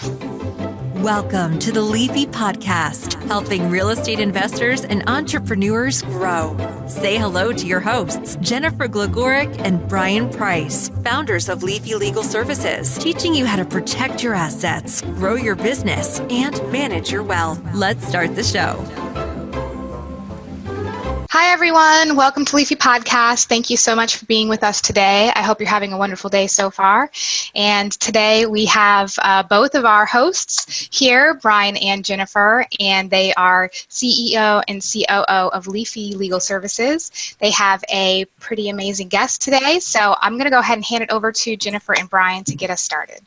Welcome to the Leafy podcast, helping real estate investors and entrepreneurs grow. Say hello to your hosts, Jennifer Glagoric and Brian Price, founders of Leafy Legal Services, teaching you how to protect your assets, grow your business, and manage your wealth. Let's start the show. Hi, everyone. Welcome to Leafy Podcast. Thank you so much for being with us today. I hope you're having a wonderful day so far. And today we have both of our hosts here, Brian and Jennifer, and they are CEO and COO of Leafy Legal Services. They have a pretty amazing guest today, so I'm going to go ahead and hand it over to Jennifer and Brian to get us started.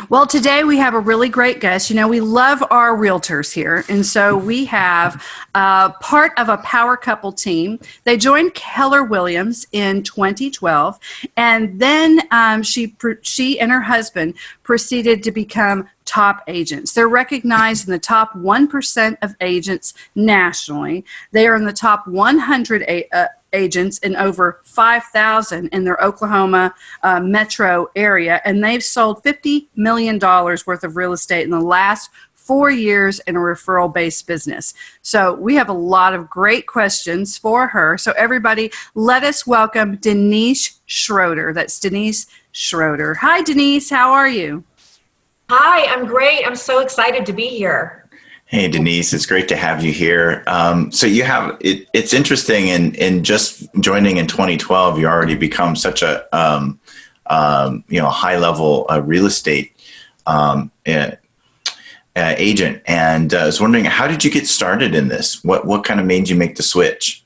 Well, today we have a really great guest. You know, we love our realtors here. And so we have part of a power couple team. They joined Keller Williams in 2012. And then she and her husband proceeded to become top agents. They're recognized in the top 1% of agents nationally. They are in the top 100 agents in over 5,000 in their Oklahoma metro area, and they've sold $50 million worth of real estate in the last 4 years in a referral-based business. So we have a lot of great questions for her. So everybody, let us welcome Denise Schroder. That's Denise Schroder. Hi, Denise. How are you? Hi, I'm great. I'm so excited to be here. Hey, Denise, it's great to have you here. So you have, it's interesting in just joining in 2012, you already become such a, high level real estate agent. And I was wondering, how did you get started in this? What kind of made you make the switch?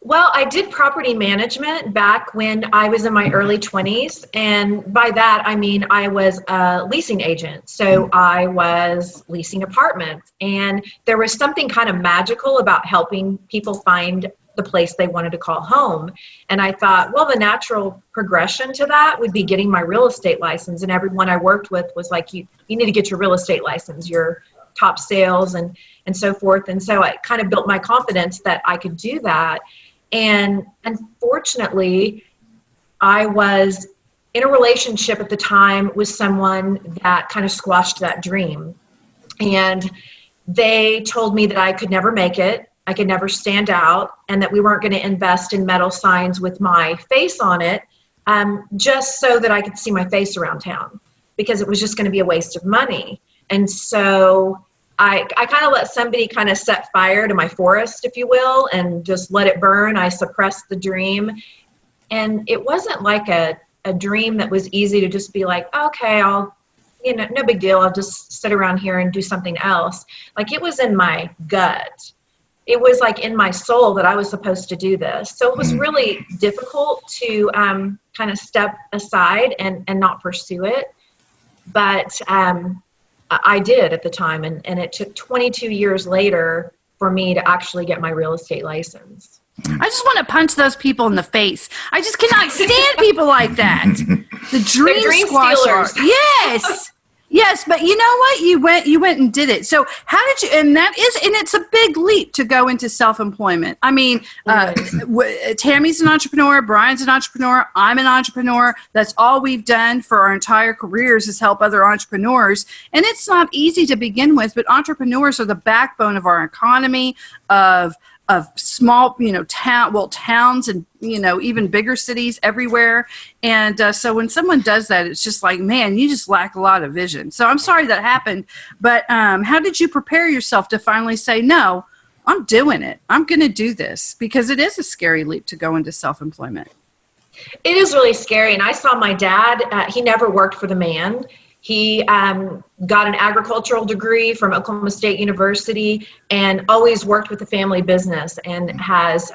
Well, I did property management back when I was in my early 20s. And by that, I mean, I was a leasing agent. So I was leasing apartments. And there was something kind of magical about helping people find the place they wanted to call home. And I thought, well, the natural progression to that would be getting my real estate license. And everyone I worked with was like, you need to get your real estate license, your top sales and so forth. And so I kind of built my confidence that I could do that. And unfortunately, I was in a relationship at the time with someone that kind of squashed that dream. And they told me that I could never make it, I could never stand out, and that we weren't going to invest in metal signs with my face on it, just so that I could see my face around town, because it was just going to be a waste of money. And so I kind of let somebody kind of set fire to my forest, if you will, and just let it burn. I suppressed the dream. And it wasn't like a dream that was easy to just be like, okay, no big deal. I'll just sit around here and do something else. Like, it was in my gut. It was like in my soul that I was supposed to do this. So it was really difficult to kind of step aside and not pursue it. But I did at the time, and it took 22 years later for me to actually get my real estate license. I just want to punch those people in the face. I just cannot stand people like that. The dream squashers. Yes. Yes, but you know what? You went and did it. So how did you, and it's a big leap to go into self-employment. I mean, Tammy's an entrepreneur, Brian's an entrepreneur, I'm an entrepreneur. That's all we've done for our entire careers is help other entrepreneurs. And it's not easy to begin with, but entrepreneurs are the backbone of our economy, of small, towns and, even bigger cities everywhere. And so when someone does that, it's just like, man, you just lack a lot of vision. So I'm sorry that happened. But how did you prepare yourself to finally say, no, I'm doing it. I'm going to do this? Because it is a scary leap to go into self-employment. It is really scary. And I saw my dad, he never worked for the man. He got an agricultural degree from Oklahoma State University and always worked with the family business, and has,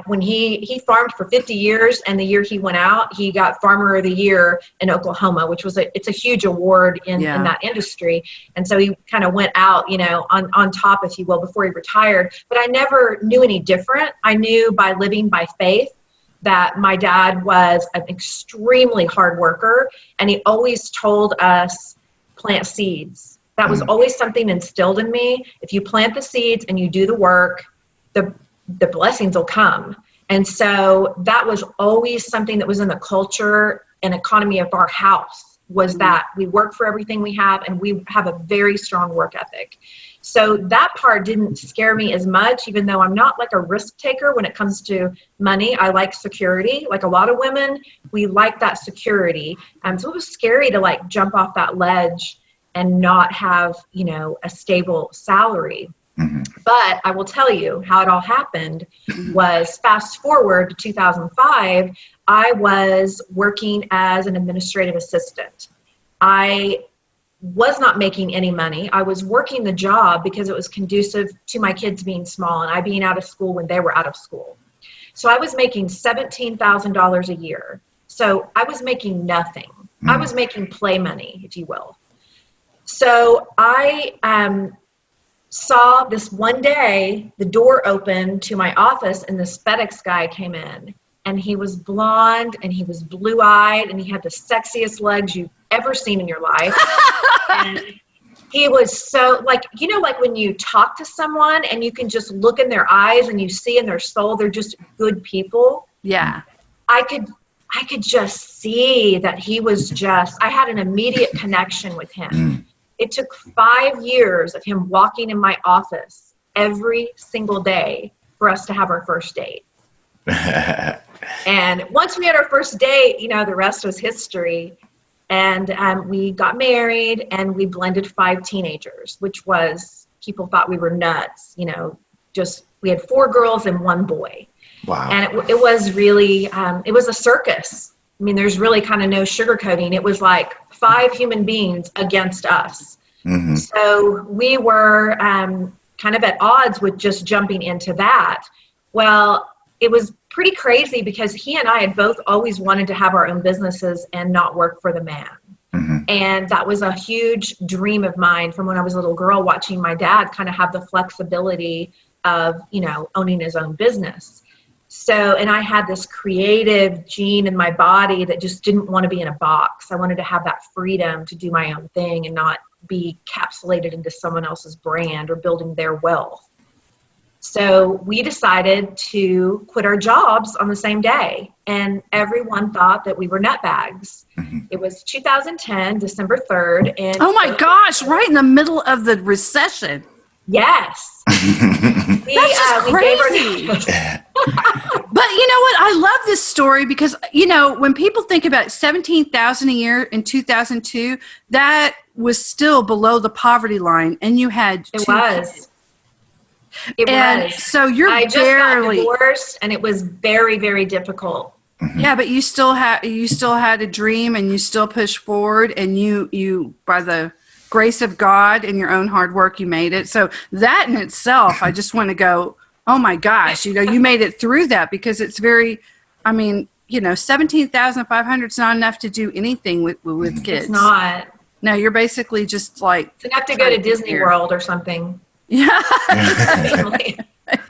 when he farmed for 50 years, and the year he went out, he got Farmer of the Year in Oklahoma, which was it's a huge award in that industry. And so he kind of went out, on top, if you will, before he retired. But I never knew any different. I knew by living by faith that my dad was an extremely hard worker, and he always told us, plant seeds. That was always something instilled in me. If you plant the seeds and you do the work, the blessings will come. And so that was always something that was in the culture and economy of our house. was that we work for everything we have, and we have a very strong work ethic. So that part didn't scare me as much, even though I'm not like a risk taker when it comes to money. I like security. Like a lot of women, we like that security. So it was scary to like jump off that ledge and not have, a stable salary. Mm-hmm. But I will tell you how it all happened was fast forward to 2005, I was working as an administrative assistant. I was not making any money. I was working the job because it was conducive to my kids being small and I being out of school when they were out of school. So I was making $17,000 a year. So I was making nothing. I was making play money, if you will. So I saw this one day, the door opened to my office and this FedEx guy came in. And he was blonde and he was blue-eyed and he had the sexiest legs you've ever seen in your life. And he was so like when you talk to someone and you can just look in their eyes and you see in their soul, they're just good people. Yeah. I could just see that he was I had an immediate connection with him. It took 5 years of him walking in my office every single day for us to have our first date. And once we had our first date, the rest was history. And we got married and we blended 5 teenagers, which was, people thought we were nuts. We had 4 girls and 1 boy. Wow. And it was really, it was a circus. I mean, there's really kind of no sugarcoating. It was like 5 human beings against us. Mm-hmm. So we were kind of at odds with just jumping into that. Well, it was pretty crazy because he and I had both always wanted to have our own businesses and not work for the man. Mm-hmm. And that was a huge dream of mine from when I was a little girl, watching my dad kind of have the flexibility of, owning his own business. So, and I had this creative gene in my body that just didn't want to be in a box. I wanted to have that freedom to do my own thing and not be capsulated into someone else's brand or building their wealth. So we decided to quit our jobs on the same day, and everyone thought that we were nutbags. Mm-hmm. It was 2010, December 3rd. And oh my gosh, right in the middle of the recession. Yes. That's just crazy. But you know what? I love this story because, when people think about $17,000 a year in 2002, that was still below the poverty line, and you had It 2 was. kids. It And was. so you're I just got divorced, and it was very, very difficult. Yeah, but you still had a dream, and you still pushed forward, and you by the grace of God and your own hard work, you made it. So that in itself, I just want to go, oh my gosh, you made it through that, because it's very, 17,500 is not enough to do anything with kids. It's not. No, you're basically just like, It's enough to go to Disney World or something. yeah.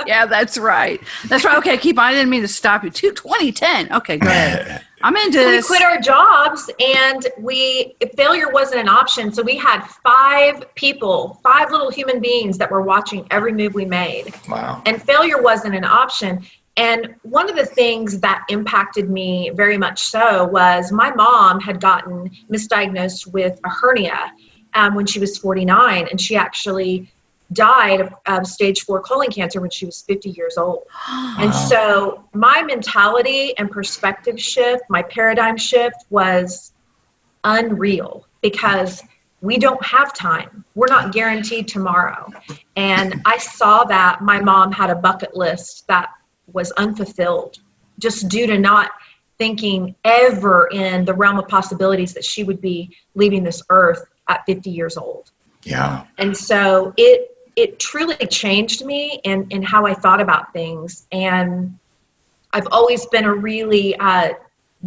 Yeah, that's right. That's right. Okay, keep on. I didn't mean to stop you. 2010. Okay, go ahead. I'm into So we this. quit our jobs, and failure wasn't an option. So we had 5 little human beings that were watching every move we made. Wow. And failure wasn't an option. And one of the things that impacted me very much so was my mom had gotten misdiagnosed with a hernia when she was 49, and she actually died of stage 4 colon cancer when she was 50 years old. And so my mentality and perspective shift, my paradigm shift was unreal, because we don't have time. We're not guaranteed tomorrow. And I saw that my mom had a bucket list that was unfulfilled, just due to not thinking ever in the realm of possibilities that she would be leaving this earth at 50 years old. Yeah. And so it truly changed me in how I thought about things. And I've always been a really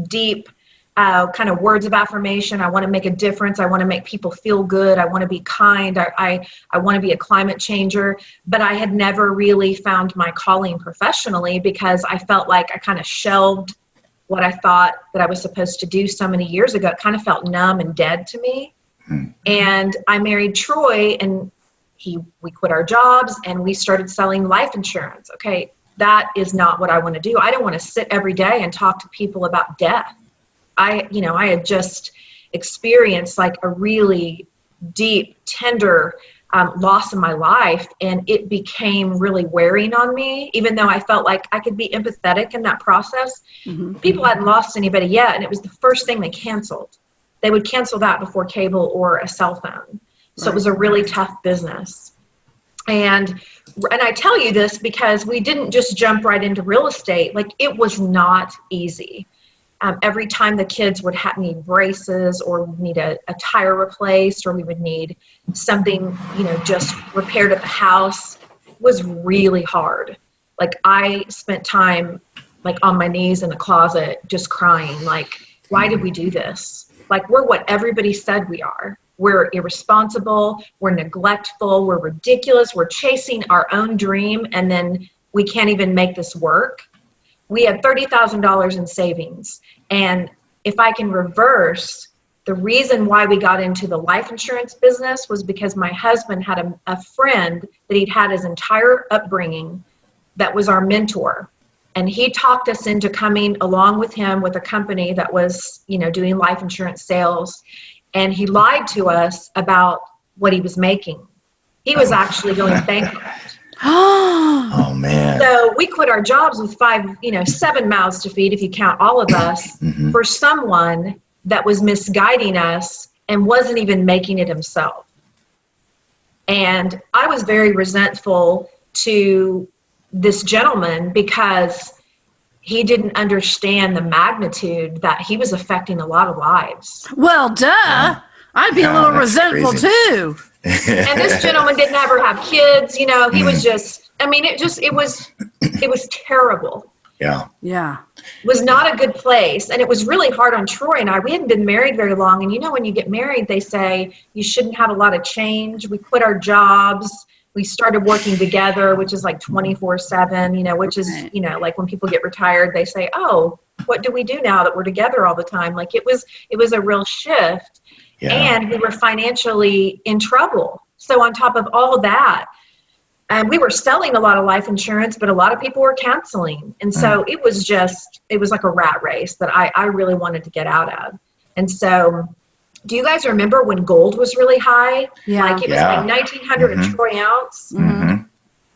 deep kind of words of affirmation. I want to make a difference. I want to make people feel good. I want to be kind. I want to be a climate changer. But I had never really found my calling professionally, because I felt like I kind of shelved what I thought that I was supposed to do so many years ago. It kind of felt numb and dead to me. And I married Troy, and we quit our jobs and we started selling life insurance. Okay, that is not what I want to do. I don't want to sit every day and talk to people about death. I had just experienced like a really deep, tender loss in my life. And it became really wearing on me, even though I felt like I could be empathetic in that process. People hadn't lost anybody yet. And it was the first thing they canceled. They would cancel that before cable or a cell phone. So it was a really tough business. And I tell you this because we didn't just jump right into real estate. Like, it was not easy. Every time the kids would need braces, or need a tire replaced, or we would need something, just repaired at the house, was really hard. Like, I spent time like on my knees in the closet just crying, like, why did we do this? Like, we're what everybody said we are. We're irresponsible, we're neglectful, we're ridiculous, we're chasing our own dream, and then we can't even make this work. We had $30,000 in savings. And if I can reverse, the reason why we got into the life insurance business was because my husband had a friend that he'd had his entire upbringing that was our mentor. And he talked us into coming along with him with a company that was, doing life insurance sales. And he lied to us about what he was making. He was actually going bankrupt. Oh, man. So we quit our jobs with 7 mouths to feed, if you count all of us, for someone that was misguiding us and wasn't even making it himself. And I was very resentful to this gentleman because he didn't understand the magnitude that he was affecting a lot of lives. Well, duh. I'd be a little resentful too. And this gentleman didn't ever have kids. He was just, it was terrible. Yeah. It was not a good place. And it was really hard on Troy and I. We hadn't been married very long. And when you get married, they say you shouldn't have a lot of change. We quit our jobs. We started working together, which is like 24/7, which is, like when people get retired, they say, oh, what do we do now that we're together all the time? Like, it was a real shift. Yeah. And we were financially in trouble. So on top of all of that, we were selling a lot of life insurance, but a lot of people were canceling. And so it was like a rat race that I really wanted to get out of. And so, do you guys remember when gold was really high? Yeah. Like, it was like 1,900 a troy ounce.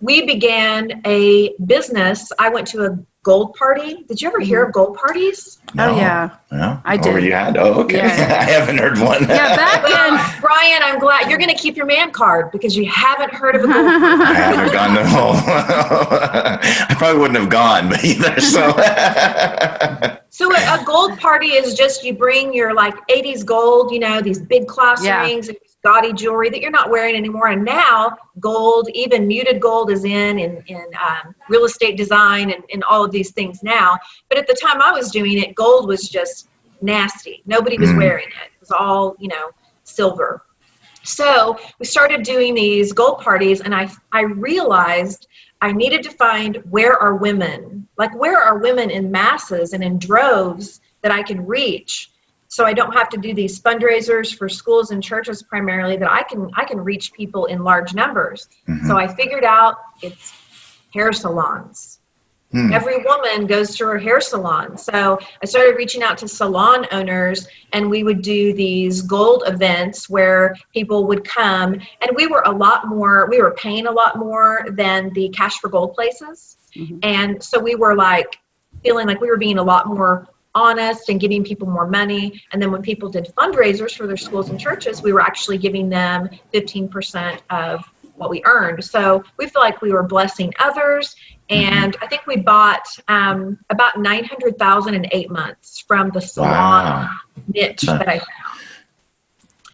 We began a business. I went to a gold party. Did you ever hear of gold parties? No. Oh, yeah. I did. Oh, you had? Oh, okay. Yeah. I haven't heard one. Yeah, back then. Brian, I'm glad you're going to keep your man card because you haven't heard of a gold party. I haven't gone to I probably wouldn't have gone either. So a gold party is just, you bring your like 80s gold, these big class rings and gaudy jewelry that you're not wearing anymore. And now gold, even muted gold, is in real estate design and all of these things now. But at the time I was doing it, gold was just nasty. Nobody was wearing it. It was all, silver. So we started doing these gold parties, and I realized I needed to find where are women in masses and in droves that I can reach. So I don't have to do these fundraisers for schools and churches primarily, that I can reach people in large numbers. So I figured out it's hair salons. Every woman goes to her hair salon. So I started reaching out to salon owners, and we would do these gold events where people would come, and we were paying a lot more than the cash for gold places. And so we were like feeling like we were being a lot more honest and giving people more money. And then when people did fundraisers for their schools and churches, we were actually giving them 15% of what we earned. So we feel like we were blessing others. And I think we bought about $900,000 in 8 months from the salon niche that I found.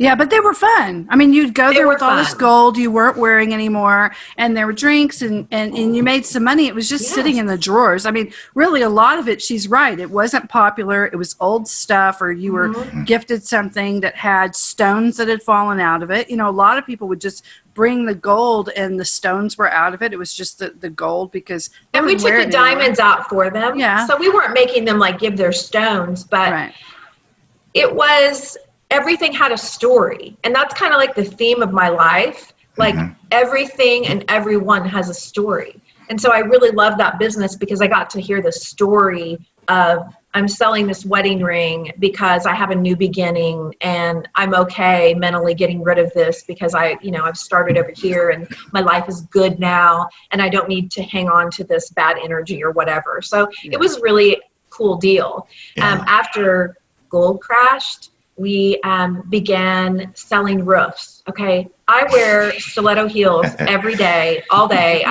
Yeah, but they were fun. I mean, you'd go there with all this gold you weren't wearing anymore, and there were drinks, and you made some money. It was just sitting in the drawers. I mean, really, a lot of it, she's right. It wasn't popular. It was old stuff, or you were gifted something that had stones that had fallen out of it. A lot of people would just bring the gold, and the stones were out of it. It was just the gold because... And we took the diamonds out for them. Yeah. So we weren't making them, give their stones, but it was... Everything had a story, and that's kind of like the theme of my life. Everything and everyone has a story. And so I really loved that business because I got to hear the story of I'm selling this wedding ring because I have a new beginning and I'm okay mentally getting rid of this because I've started over here and my life is good now and I don't need to hang on to this bad energy or whatever. So it was really a cool deal. Yeah. After gold crashed, we began selling roofs. Okay. I wear stiletto heels every day, all day.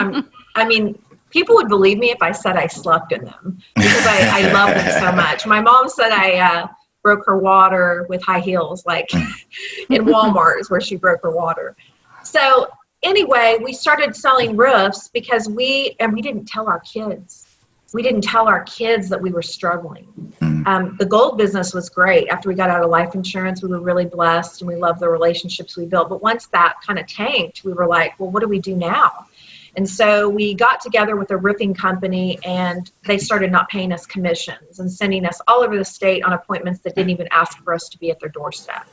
People would believe me if I said I slept in them because I love them so much. My mom said I broke her water with high heels, like in Walmart is where she broke her water. So anyway, we started selling roofs because we didn't tell our kids. We didn't tell our kids that we were struggling. The gold business was great. After we got out of life insurance, we were really blessed and we loved the relationships we built. But once that kind of tanked, we were like, well, what do we do now? And so we got together with a roofing company and they started not paying us commissions and sending us all over the state on appointments that didn't even ask for us to be at their doorstep.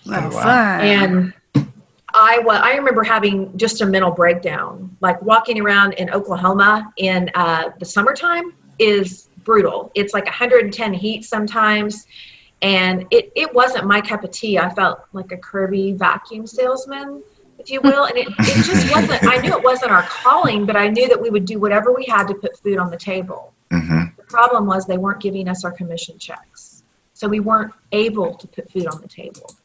Oh, wow. And I remember having just a mental breakdown, like walking around in Oklahoma in the summertime is brutal. It's like 110 heat sometimes. And it wasn't my cup of tea. I felt like a Kirby vacuum salesman, if you will. And it just wasn't, I knew it wasn't our calling, but I knew that we would do whatever we had to put food on the table. Mm-hmm. The problem was they weren't giving us our commission checks. So we weren't able to put food on the table.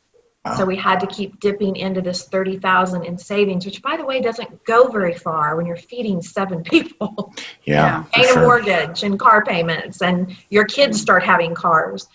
Wow. So we had to keep dipping into this $30,000 in savings, which by the way, doesn't go very far when you're feeding 7 people. Yeah. Paying Sure. a mortgage and car payments and your kids start having cars.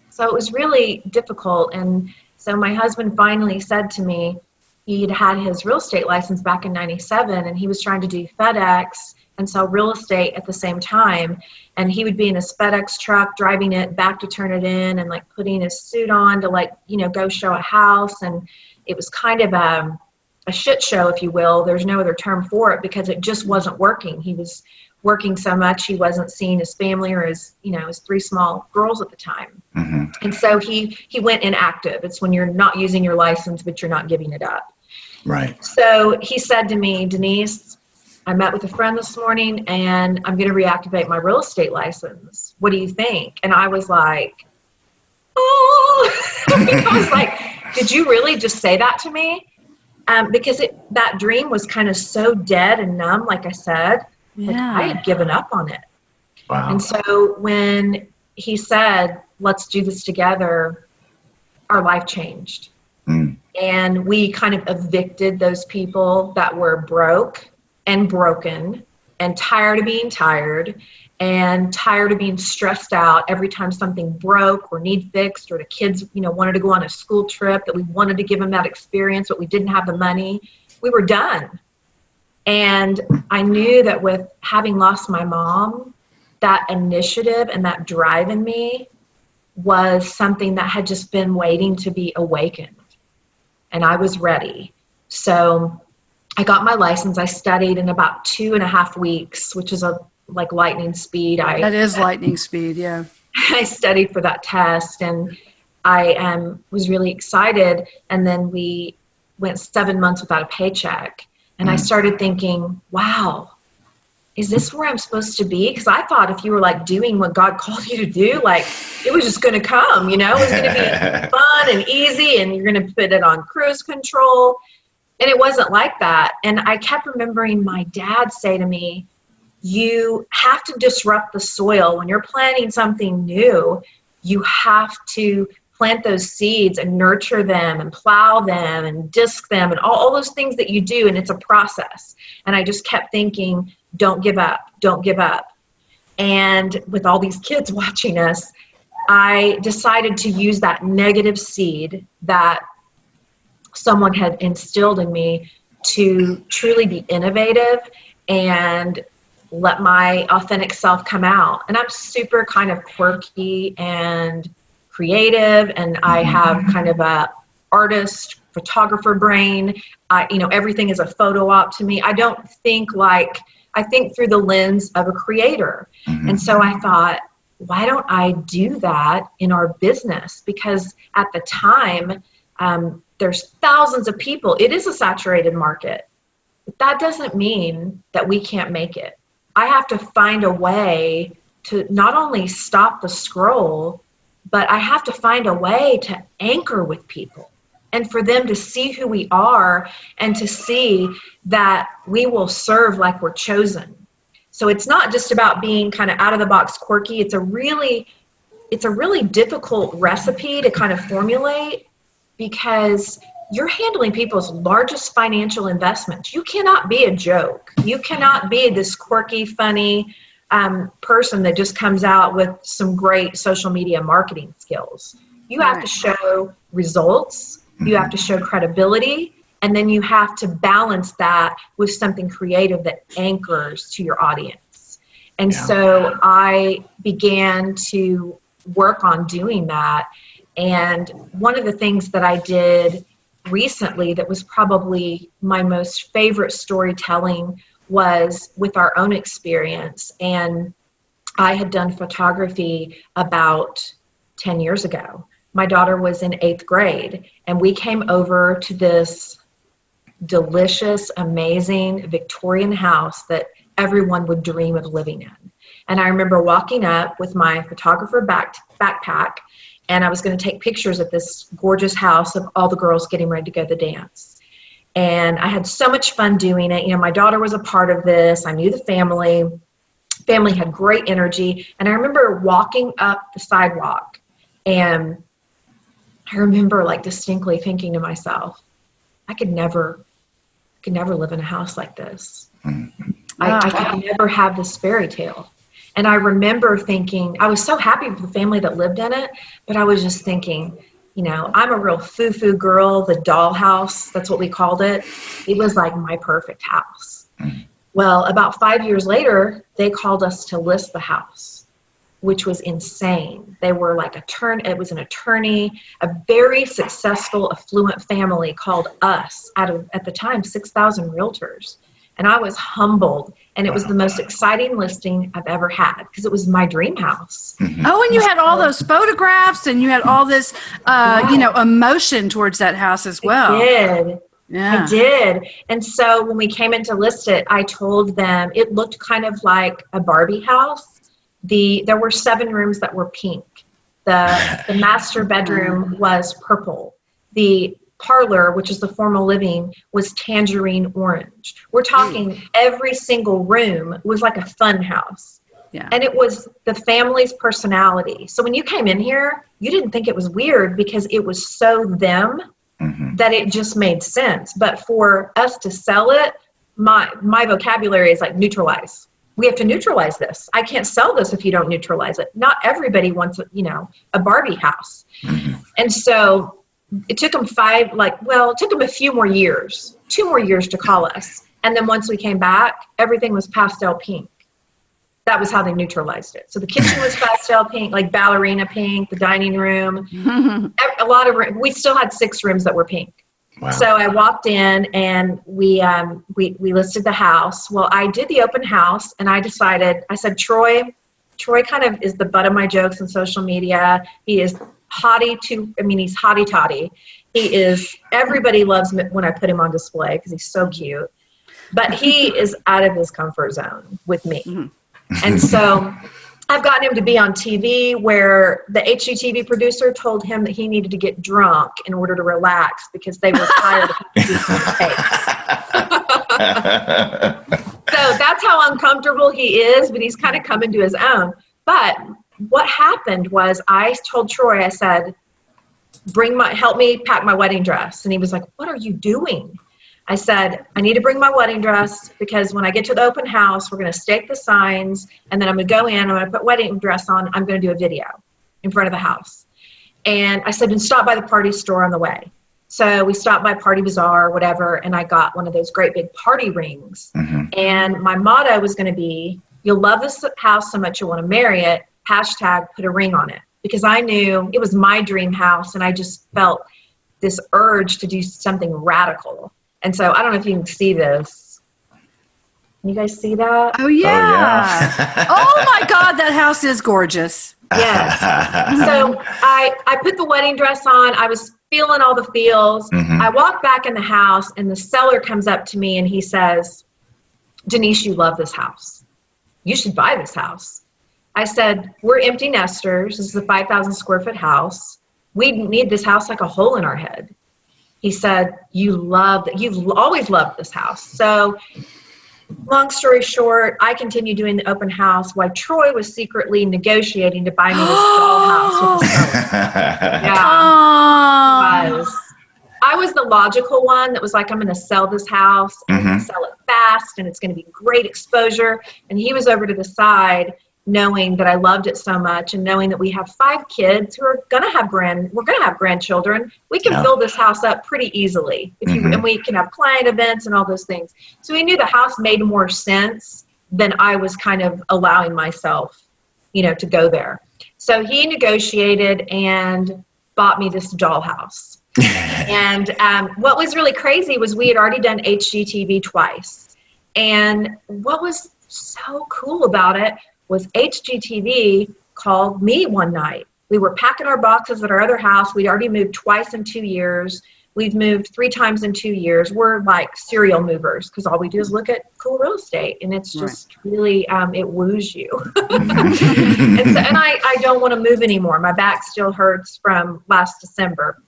So it was really difficult. And so my husband finally said to me, he'd had his real estate license back in 97 and he was trying to do FedEx and sell real estate at the same time. And he would be in his FedEx truck, driving it back to turn it in and like putting his suit on to go show a house. And it was kind of a shit show, if you will. There's no other term for it because it just wasn't working. He was working so much, he wasn't seeing his family or his 3 small girls at the time. Mm-hmm. And so he went inactive. It's when you're not using your license, but you're not giving it up. Right. So he said to me, Denise, I met with a friend this morning and I'm going to reactivate my real estate license. What do you think? And I was like, oh, I was like, did you really just say that to me? Because that dream was kind of so dead and numb, like I said, like I had given up on it. Wow. And so when he said, let's do this together, our life changed. Mm. And we kind of evicted those people that were broke and broken and tired of being tired and tired of being stressed out every time something broke or need fixed or the kids, wanted to go on a school trip that we wanted to give them that experience, but we didn't have the money. We were done. And I knew that with having lost my mom, that initiative and that drive in me was something that had just been waiting to be awakened. And I was ready. So I got my license. I studied in about 2.5 weeks, which is like lightning speed. That is lightning speed, yeah. I studied for that test and I was really excited. And then we went 7 months without a paycheck. And I started thinking, wow, is this where I'm supposed to be? Because I thought if you were like doing what God called you to do, like it was just going to come, it was going to be fun and easy and you're going to put it on cruise control. And it wasn't like that. And I kept remembering my dad say to me, you have to disrupt the soil. When you're planting something new, you have to plant those seeds and nurture them and plow them and disc them and all those things that you do. And it's a process. And I just kept thinking, don't give up, don't give up. And with all these kids watching us, I decided to use that negative seed that someone had instilled in me to truly be innovative and let my authentic self come out. And I'm super kind of quirky and creative, and I have kind of a artist, photographer brain. Everything is a photo op to me. I think through the lens of a creator. Mm-hmm. And so I thought, why don't I do that in our business? Because at the time, there's thousands of people. It is a saturated market. But that doesn't mean that we can't make it. I have to find a way to not only stop the scroll, but I have to find a way to anchor with people and for them to see who we are and to see that we will serve like we're chosen. So it's not just about being kind of out of the box quirky. It's a really difficult recipe to kind of formulate because you're handling people's largest financial investments. You cannot be a joke. You cannot be this quirky, funny person that just comes out with some great social media marketing skills. You have to show results. You have to show credibility. And then you have to balance that with something creative that anchors to your audience. And so I began to work on doing that. And one of the things that I did recently that was probably my most favorite storytelling was with our own experience. And I had done photography about 10 years ago. My daughter was in 8th grade, and we came over to this delicious, amazing Victorian house that everyone would dream of living in. And I remember walking up with my photographer backpack, and I was going to take pictures of this gorgeous house of all the girls getting ready to go to the dance. And I had so much fun doing it. You know, my daughter was a part of this. I knew the family. Family had great energy. And I remember walking up the sidewalk, and I remember like distinctly thinking to myself, I could never live in a house like this. I could never have this fairy tale. And I remember thinking, I was so happy for the family that lived in it, but I was just thinking, you know, I'm a real foo-foo girl, the dollhouse, that's what we called it. It was like my perfect house. Well, about 5 years later, they called us to list the house, which was insane. They were like it was an attorney, a very successful, affluent family called us out of, at the time, 6,000 realtors. And I was humbled, and it was the most exciting listing I've ever had because it was my dream house. Oh, and you had all those photographs, and you had all this, emotion towards that house as well. I did. Yeah. I did. And so when we came in to list it, I told them it looked kind of like a Barbie house. There were 7 rooms that were pink. The master bedroom was purple. The parlor, which is the formal living, was tangerine orange. We're talking every single room was like a fun house. Yeah. And it was the family's personality. So when you came in here, you didn't think it was weird because it was so them that it just made sense. But for us to sell it, my vocabulary is like neutralize. We have to neutralize this. I can't sell this if you don't neutralize it. Not everybody wants, a Barbie house. And so it took them it took them a few more years, 2 more years to call us. And then once we came back, everything was pastel pink. That was how they neutralized it. So the kitchen was pastel pink, like ballerina pink, the dining room, a lot of we still had 6 rooms that were pink. Wow. So I walked in and we listed the house. Well, I did the open house and I said, Troy kind of is the butt of my jokes on social media. He is he's hotty toddy. Everybody loves him when I put him on display because he's so cute, but he is out of his comfort zone with me. And so I've gotten him to be on TV where the HGTV producer told him that he needed to get drunk in order to relax because they were tired of him So that's how uncomfortable he is, but he's kind of coming to his own. But what happened was I told Troy, I said, help me pack my wedding dress. And he was like, what are you doing? I said, I need to bring my wedding dress because when I get to the open house, we're going to stake the signs and then I'm going to go in, I'm going to put wedding dress on. I'm going to do a video in front of the house. And I said, and stop by the party store on the way. So we stopped by Party Bazaar, whatever. And I got one of those great big party rings. And my motto was going to be, you'll love this house so much you'll want to marry it. # put a ring on it, because I knew it was my dream house and I just felt this urge to do something radical. And so I don't know if you can see this. Can you guys see that? Oh, yeah. Oh, my God, that house is gorgeous. Yes. So I put the wedding dress on. I was feeling all the feels. I walked back in the house and the seller comes up to me and he says, Denise, you love this house. You should buy this house. I said, we're empty nesters. This is a 5,000 square foot house. We need this house like a hole in our head. He said, you've always loved this house. So long story short, I continued doing the open house while Troy was secretly negotiating to buy me this dollhouse with the seller. Yeah. I was the logical one that was like, I'm going to sell this house and sell it fast, and it's going to be great exposure. And he was over to the side, knowing that I loved it so much, and knowing that we have 5 kids who are going to have grandchildren. We can fill this house up pretty easily and we can have client events and all those things. So we knew the house made more sense than I was kind of allowing myself, to go there. So he negotiated and bought me this dollhouse. And what was really crazy was we had already done HGTV twice. And what was so cool about it was HGTV called me one night. We were packing our boxes at our other house. We'd already moved twice in 2 years. We've moved 3 times in 2 years. We're like serial movers because all we do is look at cool real estate. And it's just really, it woos you. and I don't want to move anymore. My back still hurts from last December.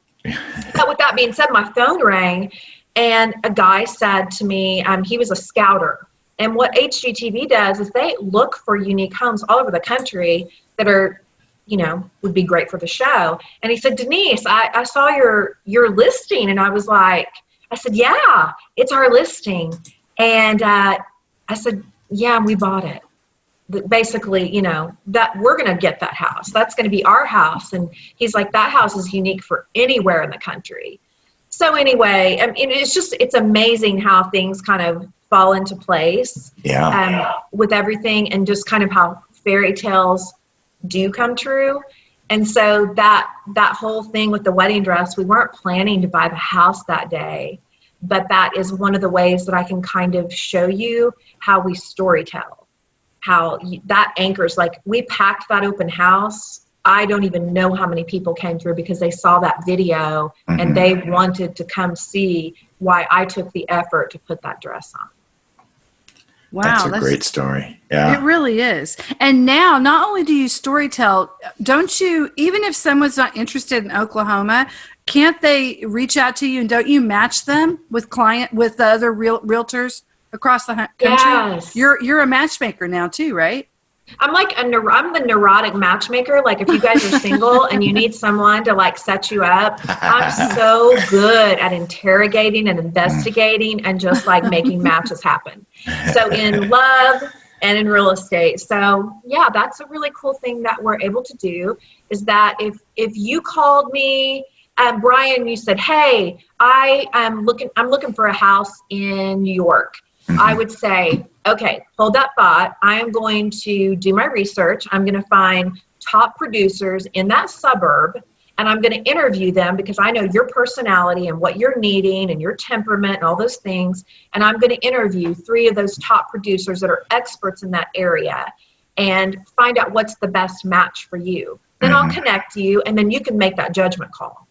But with that being said, my phone rang and a guy said to me, he was a scouter. And what HGTV does is they look for unique homes all over the country that are, would be great for the show. And he said, Denise, I saw your listing. And I was like, I said, yeah, it's our listing. And I said, yeah, we bought it. Basically, that we're going to get that house. That's going to be our house. And he's like, that house is unique for anywhere in the country. So anyway, it's amazing how things kind of fall into place with everything, and just kind of how fairy tales do come true. And so that whole thing with the wedding dress, we weren't planning to buy the house that day, but that is one of the ways that I can kind of show you how we storytell. How that anchors, like we packed that open house. I don't even know how many people came through because they saw that video and they wanted to come see why I took the effort to put that dress on. Wow, that's a great story. Yeah, it really is. And now, not only do you storytell, don't you? Even if someone's not interested in Oklahoma, can't they reach out to you, and don't you match them with the other realtors across the country? Yes. You're a matchmaker now too, right? I'm like I'm the neurotic matchmaker. Like if you guys are single and you need someone to like set you up, I'm so good at interrogating and investigating and just like making matches happen. So in love and in real estate. So yeah, that's a really cool thing that we're able to do, is that if you called me, Brian, you said, hey, I'm looking for a house in New York. I would say, okay, hold that thought. I am going to do my research. I'm going to find top producers in that suburb, and I'm going to interview them because I know your personality and what you're needing and your temperament and all those things. And I'm going to interview 3 of those top producers that are experts in that area and find out what's the best match for you. Then I'll connect you, and then you can make that judgment call.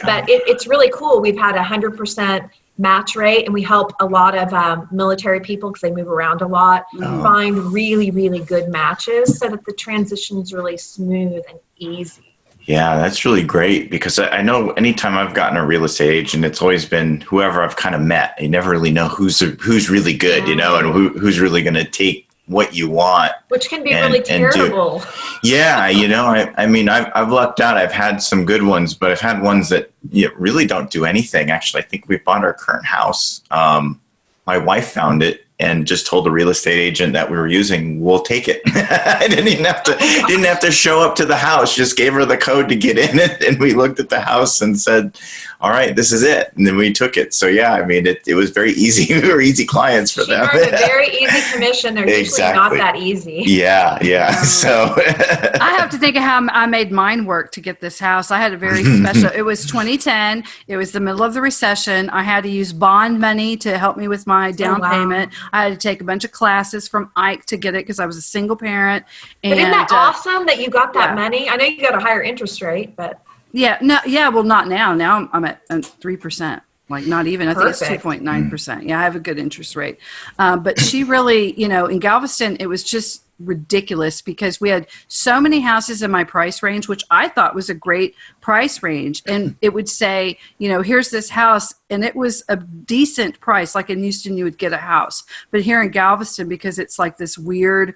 But it's really cool. We've had 100% match rate, and we help a lot of military people, because they move around a lot, find really, really good matches so that the transition is really smooth and easy. Yeah, that's really great, because I know anytime I've gotten a real estate agent, it's always been whoever I've kind of met. You never really know who's really good, and who's really going to take what you want, which can be really terrible. I mean, I've lucked out. I've had some good ones, but I've had ones that really don't do anything. Actually, I think we bought our current house. My wife found it and just told the real estate agent that we were using, we'll take it. I didn't have to show up to the house. Just gave her the code to get in it, and we looked at the house and said, all right, this is it. And then we took it. So yeah, I mean, it was very easy. We were easy clients for them. She earned a very easy commission. They're usually not that easy. Yeah. So I have to think of how I made mine work to get this house. I had a very special, it was 2010. It was the middle of the recession. I had to use bond money to help me with my down payment. I had to take a bunch of classes from Ike to get it because I was a single parent. But isn't that awesome that you got that money? I know you got a higher interest rate, but. Well, not now. Now I'm at 3%. Like not even, I think it's 2.9%. Yeah, I have a good interest rate. But she really, in Galveston, it was just ridiculous because we had so many houses in my price range, which I thought was a great price range. And it would say, here's this house, and it was a decent price. Like in Houston, you would get a house. But here in Galveston, because it's like this weird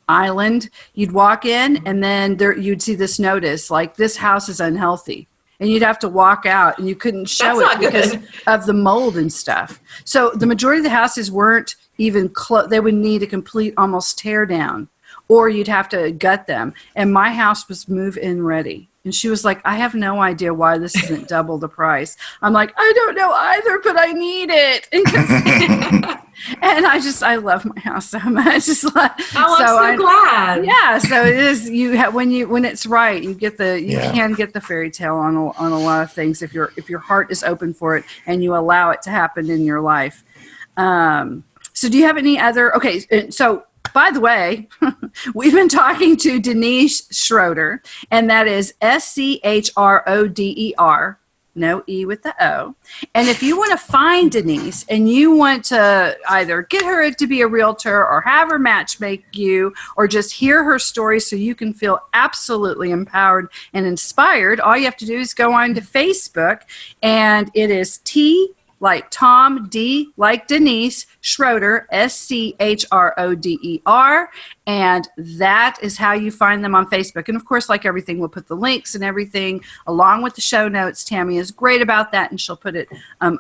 island, you'd walk in and then you'd see this notice, like, this house is unhealthy. And you'd have to walk out, and you couldn't show it because of the mold and stuff. So the majority of the houses weren't even close. They would need a complete almost tear down, or you'd have to gut them. And my house was move-in ready. And she was like, I have no idea why this isn't double the price. I'm like, I don't know either, but I need it. And I love my house so much. I'm so glad. Yeah, so it is. When it's right, you can get the fairy tale on a lot of things if your heart is open for it and you allow it to happen in your life. So do you have any other? Okay, so by the way, we've been talking to Denise Schroder, and that is Schroder. No E with the O. And if you want to find Denise and you want to either get her to be a realtor or have her matchmake you or just hear her story so you can feel absolutely empowered and inspired, all you have to do is go on to Facebook, and it is T like Tom, D like Denise, Schroder, Schroder. And that is how you find them on Facebook. And of course, like everything, we'll put the links and everything along with the show notes. Tammy is great about that, and she'll put it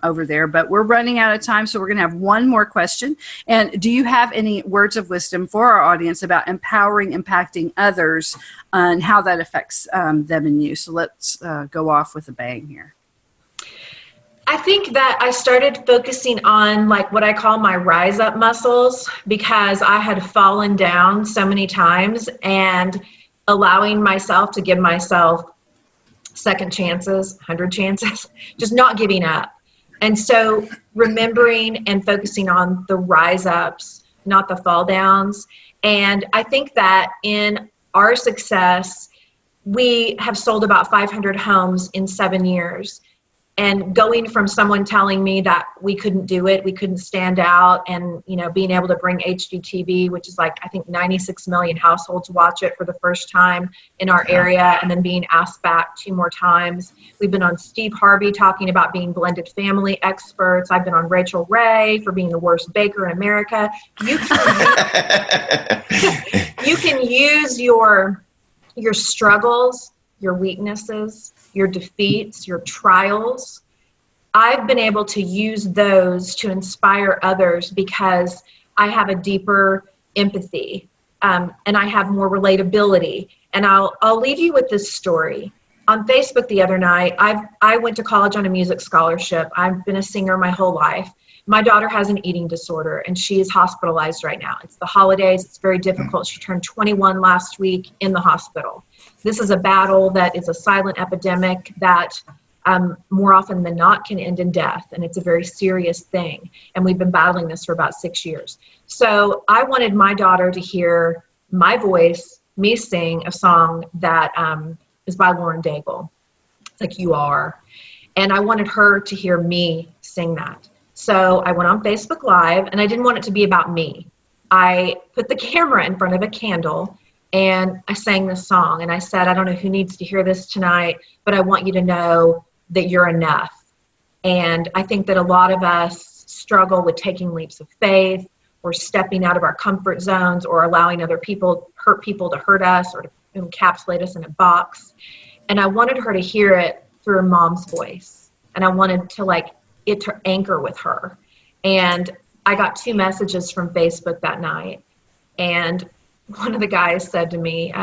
over there. But we're running out of time, so we're going to have one more question. And do you have any words of wisdom for our audience about empowering, impacting others, and how that affects them and you? So let's go off with a bang here. I think that I started focusing on like what I call my rise up muscles, because I had fallen down so many times, and allowing myself to give myself second chances, 100 chances, just not giving up. And so remembering and focusing on the rise ups, not the fall downs. And I think that in our success, we have sold about 500 homes in 7 years. And going from someone telling me that we couldn't do it, we couldn't stand out, and being able to bring HGTV, which is like, I think 96 million households watch it for the first time in our area, and then being asked back 2 more times. We've been on Steve Harvey talking about being blended family experts. I've been on Rachel Ray for being the worst baker in America. You can use your struggles, your weaknesses, your defeats, your trials. I've been able to use those to inspire others because I have a deeper empathy, and I have more relatability. And I'll leave you with this story. On Facebook the other night, I went to college on a music scholarship. I've been a singer my whole life. My daughter has an eating disorder, and she is hospitalized right now. It's the holidays. It's very difficult. She turned 21 last week in the hospital. This is a battle that is a silent epidemic that more often than not can end in death. And it's a very serious thing. And we've been battling this for about 6 years. So I wanted my daughter to hear my voice, me sing a song that is by Lauren Daigle. It's like, You Are. And I wanted her to hear me sing that. So I went on Facebook Live, and I didn't want it to be about me. I put the camera in front of a candle, and I sang this song. And I said, I don't know who needs to hear this tonight, but I want you to know that you're enough. And I think that a lot of us struggle with taking leaps of faith, or stepping out of our comfort zones, or allowing other people to hurt us, or to encapsulate us in a box. And I wanted her to hear it through her mom's voice. And I wanted to it to anchor with her. And I got 2 messages from Facebook that night. And one of the guys said to me,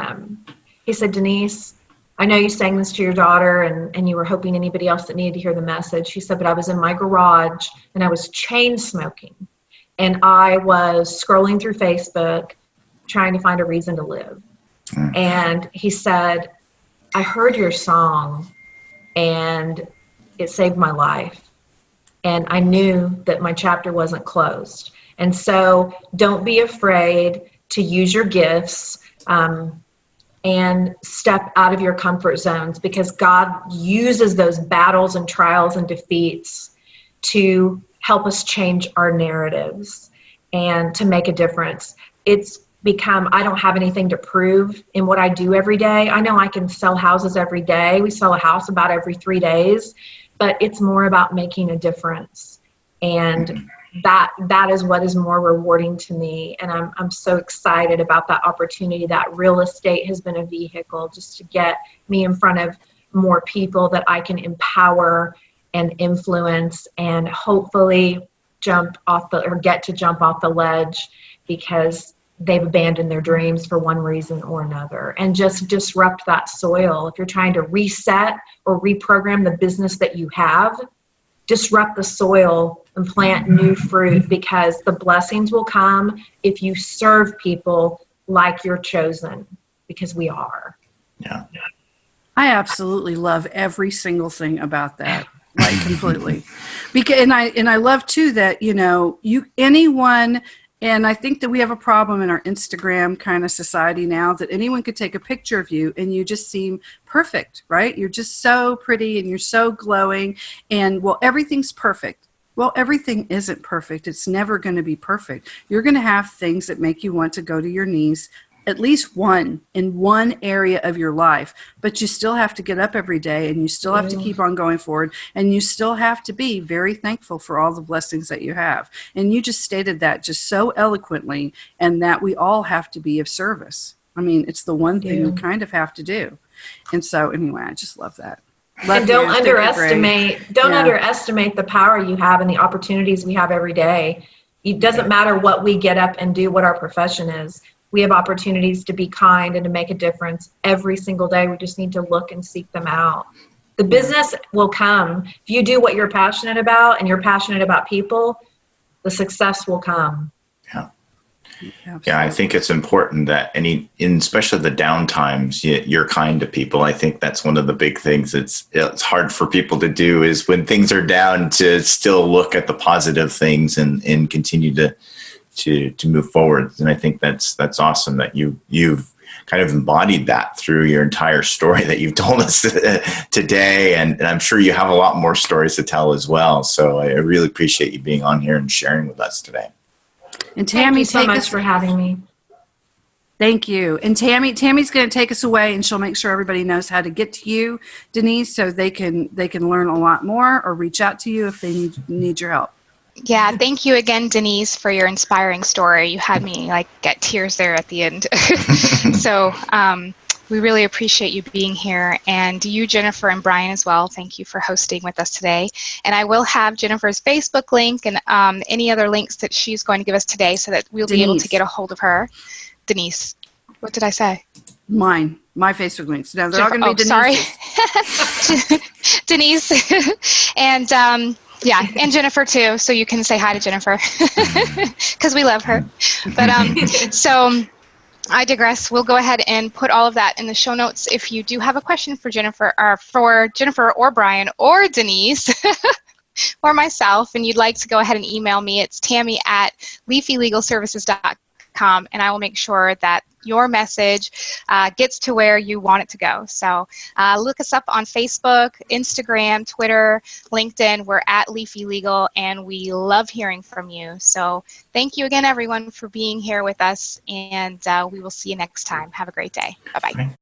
he said, Denise, I know you sang this to your daughter, and you were hoping anybody else that needed to hear the message. He said, but I was in my garage, and I was chain smoking. And I was scrolling through Facebook, trying to find a reason to live. And he said, I heard your song, and it saved my life. And I knew that my chapter wasn't closed. And so don't be afraid to use your gifts and step out of your comfort zones, because God uses those battles and trials and defeats to help us change our narratives and to make a difference. It's I don't have anything to prove in what I do every day. I know I can sell houses every day. We sell a house about every 3 days, but it's more about making a difference. And that is what is more rewarding to me. And I'm so excited about that opportunity. That real estate has been a vehicle just to get me in front of more people that I can empower and influence, and hopefully get to jump off the ledge because they've abandoned their dreams for one reason or another, and just disrupt that soil. If you're trying to reset or reprogram the business that you have, disrupt the soil and plant new fruit, because the blessings will come if you serve people like you're chosen, because we are. Yeah. I absolutely love every single thing about that. Like completely. Because and I love too that, anyone, and I think that we have a problem in our Instagram kind of society now, that anyone could take a picture of you and you just seem perfect, right? You're just so pretty and you're so glowing, and everything's perfect. Well, everything isn't perfect. It's never going to be perfect. You're going to have things that make you want to go to your knees, at least in one area of your life, but you still have to get up every day, and you still have to keep on going forward, and you still have to be very thankful for all the blessings that you have. And you just stated that just so eloquently, and that we all have to be of service. I mean, it's the one thing we kind of have to do. And so anyway, I just love that. And don't underestimate the power you have and the opportunities we have every day. It doesn't matter what we get up and do, what our profession is. We have opportunities to be kind and to make a difference every single day. We just need to look and seek them out. The business will come. If you do what you're passionate about and you're passionate about people, the success will come. Yeah. Yeah, I think it's important that especially the down times, you're kind to people. I think that's one of the big things it's hard for people to do, is when things are down, to still look at the positive things and continue to move forward. And I think that's awesome that you've kind of embodied that through your entire story that you've told us today. And I'm sure you have a lot more stories to tell as well. So I really appreciate you being on here and sharing with us today. And Tammy, thank you so much for having me. Thank you. And Tammy's going to take us away, and she'll make sure everybody knows how to get to you, Denise, so they can learn a lot more or reach out to you if they need your help. Yeah, thank you again, Denise, for your inspiring story. You had me get tears there at the end. So we really appreciate you being here, and you, Jennifer, and Brian as well. Thank you for hosting with us today. And I will have Jennifer's Facebook link and any other links that she's going to give us today, so that we'll be able to get a hold of her. Denise, what did I say? My Facebook links. No, they're all going to be Denise. Sorry. Denise and and Jennifer too. So you can say hi to Jennifer because we love her. But so I digress. We'll go ahead and put all of that in the show notes. If you do have a question for Jennifer or Brian or Denise or myself, and you'd like to go ahead and email me, it's tammy@leafylegalservices.com, and I will make sure that your message gets to where you want it to go. So look us up on Facebook, Instagram, Twitter, LinkedIn. We're at Leafy Legal, and we love hearing from you. So thank you again, everyone, for being here with us, and we will see you next time. Have a great day. Bye-bye.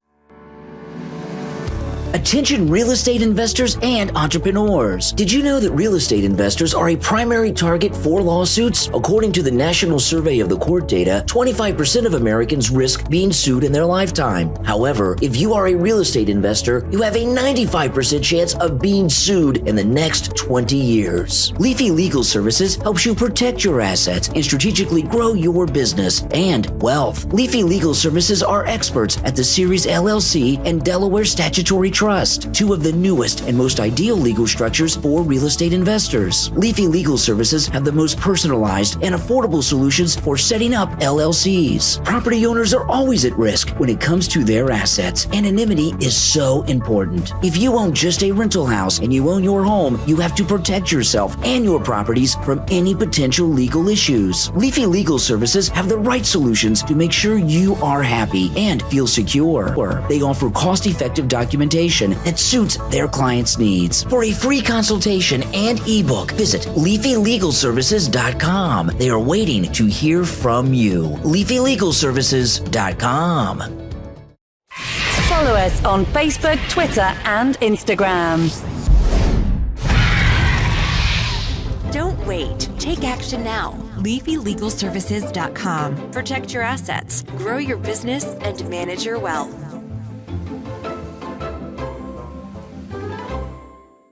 Attention real estate investors and entrepreneurs. Did you know that real estate investors are a primary target for lawsuits? According to the National Survey of the Court data, 25% of Americans risk being sued in their lifetime. However, if you are a real estate investor, you have a 95% chance of being sued in the next 20 years. Leafy Legal Services helps you protect your assets and strategically grow your business and wealth. Leafy Legal Services are experts at the Series LLC and Delaware Statutory Trust, two of the newest and most ideal legal structures for real estate investors. Leafy Legal Services have the most personalized and affordable solutions for setting up LLCs. Property owners are always at risk when it comes to their assets. Anonymity is so important. If you own just a rental house and you own your home, you have to protect yourself and your properties from any potential legal issues. Leafy Legal Services have the right solutions to make sure you are happy and feel secure. They offer cost-effective documentation, solution that suits their clients' needs. For a free consultation and ebook, visit LeafyLegalServices.com. They are waiting to hear from you. LeafyLegalServices.com. Follow us on Facebook, Twitter, and Instagram. Don't wait. Take action now. LeafyLegalServices.com. Protect your assets, grow your business, and manage your wealth.